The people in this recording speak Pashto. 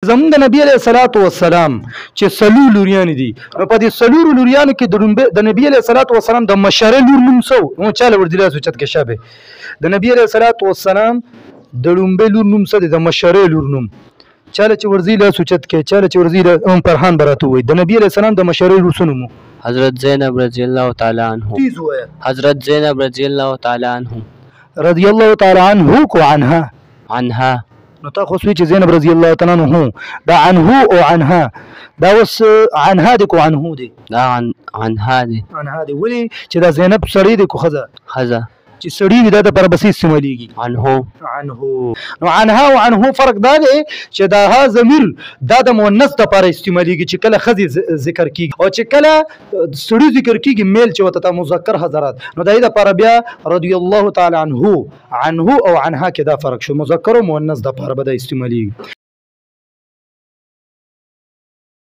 زمونږ د نبی علیه الصلاۃ والسلام چې څلور لوریان دي نو په دې څلورو لوریانو کې د نبی علیه الصلاۃ والسلام د مشره لور نوم څه نو چاله ور دي لاس اوچت کې شابه د نبی علیه الصلاۃ والسلام د لومبه لور نوم څه دی د مشره لور نوم چاله چې ورزي لاس اوچت کې چاله چې ورزي ام فرحان براته وي د نبی علیه السلام د مشره لور څه نوم حضرت زینب رضی الله تعالی عنہ حضرت زینب رضی الله تعالی عنہ رضی الله تعالی عنہ کو عنها نو تا خو سوي چې زینب رضی الله تعالی عنہ دا عنه او عنها دا وس عنها دي کو عنه دي دا عنها دي ولي چې دا زینب سړی دي کو خزه چې سړی وي دا د پر بسې استعمالېږي عنه نو عنها او عنه فرق دا دی چې دا ها ضمیر دا د مؤنث لپاره استعمالېږي چې کله ښځې ذکر کېږي او چې کله سړي ذکر کېږي میل چې ورته مذکر حضرات نو د دې لپاره بیا رضی الله تعالی عنه او عنها کې دا فرق شو مذکر او مؤنث لپاره به دا استعمالېږي